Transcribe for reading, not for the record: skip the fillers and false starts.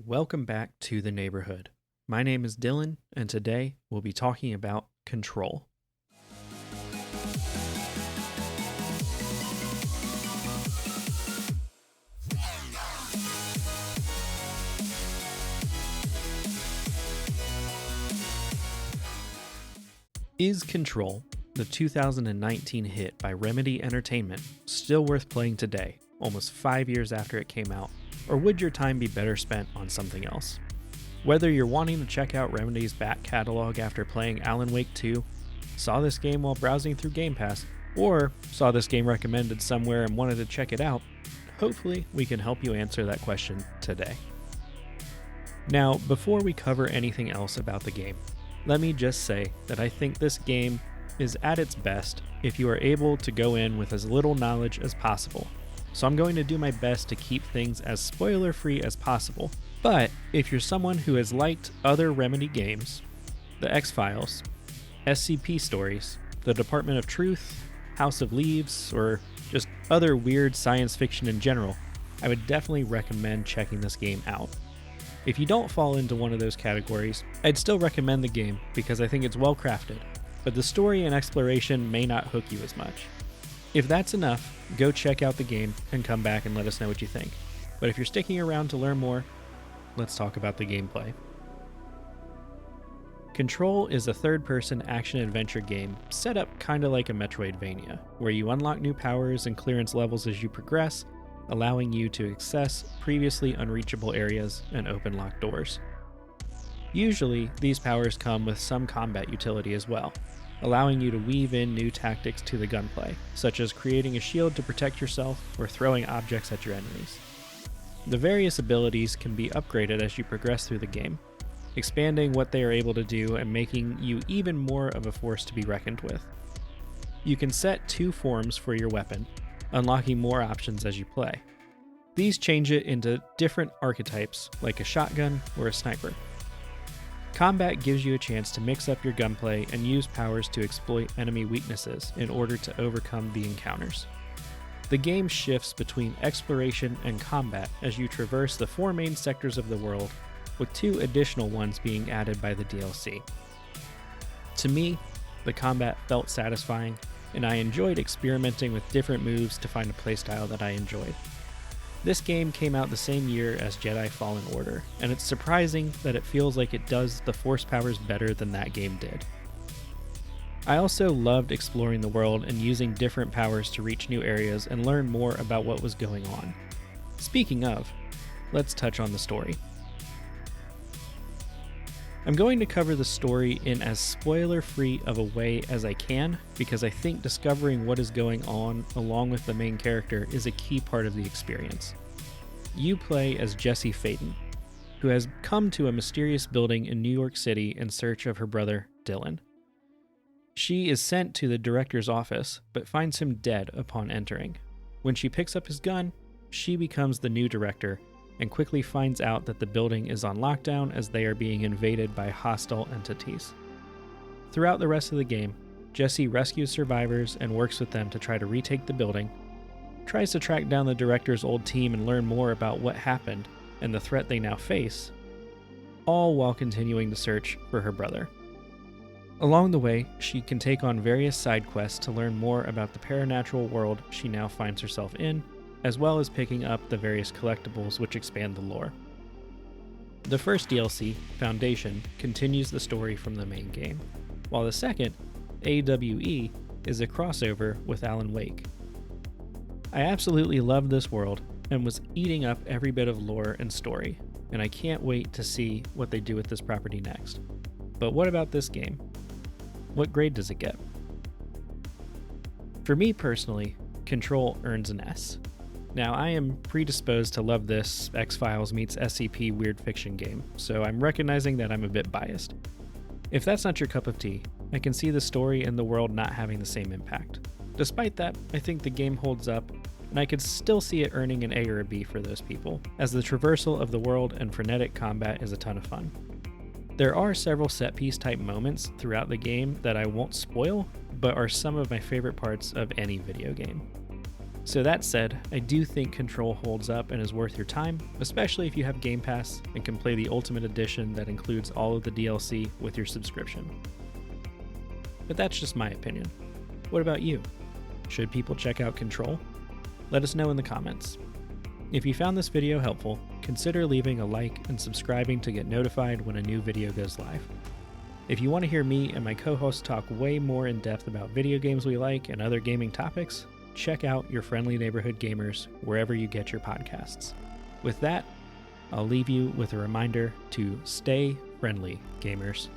Welcome back to the neighborhood. My name is Dylan, and today we'll be talking about Control. Is Control, the 2019 hit by Remedy Entertainment, still worth playing today, almost 5 years after it came out, or would your time be better spent on something else? Whether you're wanting to check out Remedy's back catalog after playing Alan Wake 2, saw this game while browsing through Game Pass, or saw this game recommended somewhere and wanted to check it out, hopefully we can help you answer that question today. Now, before we cover anything else about the game, let me just say that I think this game is at its best if you are able to go in with as little knowledge as possible. So I'm going to do my best to keep things as spoiler-free as possible. But if you're someone who has liked other Remedy games, the X-Files, SCP stories, the Department of Truth, House of Leaves, or just other weird science fiction in general, I would definitely recommend checking this game out. If you don't fall into one of those categories, I'd still recommend the game because I think it's well crafted, but the story and exploration may not hook you as much. If that's enough, go check out the game and come back and let us know what you think. But if you're sticking around to learn more, let's talk about the gameplay. Control is a third-person action-adventure game set up kinda like a Metroidvania, where you unlock new powers and clearance levels as you progress, allowing you to access previously unreachable areas and open locked doors. Usually, these powers come with some combat utility as well, allowing you to weave in new tactics to the gunplay, such as creating a shield to protect yourself or throwing objects at your enemies. The various abilities can be upgraded as you progress through the game, expanding what they are able to do and making you even more of a force to be reckoned with. You can set 2 forms for your weapon, unlocking more options as you play. These change it into different archetypes, like a shotgun or a sniper. Combat gives you a chance to mix up your gunplay and use powers to exploit enemy weaknesses in order to overcome the encounters. The game shifts between exploration and combat as you traverse the 4 main sectors of the world, with 2 additional ones being added by the DLC. To me, the combat felt satisfying, and I enjoyed experimenting with different moves to find a playstyle that I enjoyed. This game came out the same year as Jedi Fallen Order, and it's surprising that it feels like it does the Force powers better than that game did. I also loved exploring the world and using different powers to reach new areas and learn more about what was going on. Speaking of, let's touch on the story. I'm going to cover the story in as spoiler-free of a way as I can because I think discovering what is going on along with the main character is a key part of the experience. You play as Jessie Faden, who has come to a mysterious building in New York City in search of her brother, Dylan. She is sent to the director's office, but finds him dead upon entering. When she picks up his gun, she becomes the new director, and quickly finds out that the building is on lockdown as they are being invaded by hostile entities. Throughout the rest of the game, Jessie rescues survivors and works with them to try to retake the building, tries to track down the director's old team and learn more about what happened and the threat they now face, all while continuing to search for her brother. Along the way, she can take on various side quests to learn more about the paranatural world she now finds herself in, as well as picking up the various collectibles which expand the lore. The first DLC, Foundation, continues the story from the main game, while the second, AWE, is a crossover with Alan Wake. I absolutely love this world and was eating up every bit of lore and story, and I can't wait to see what they do with this property next. But what about this game? What grade does it get? For me personally, Control earns an S. Now, I am predisposed to love this X-Files meets SCP weird fiction game, so I'm recognizing that I'm a bit biased. If that's not your cup of tea, I can see the story and the world not having the same impact. Despite that, I think the game holds up, and I could still see it earning an A or a B for those people, as the traversal of the world and frenetic combat is a ton of fun. There are several set-piece type moments throughout the game that I won't spoil, but are some of my favorite parts of any video game. So that said, I do think Control holds up and is worth your time, especially if you have Game Pass and can play the Ultimate Edition that includes all of the DLC with your subscription. But that's just my opinion. What about you? Should people check out Control? Let us know in the comments. If you found this video helpful, consider leaving a like and subscribing to get notified when a new video goes live. If you want to hear me and my co-hosts talk way more in depth about video games we like and other gaming topics, check out Your Friendly Neighborhood Gamers wherever you get your podcasts. With that, I'll leave you with a reminder to stay friendly, gamers.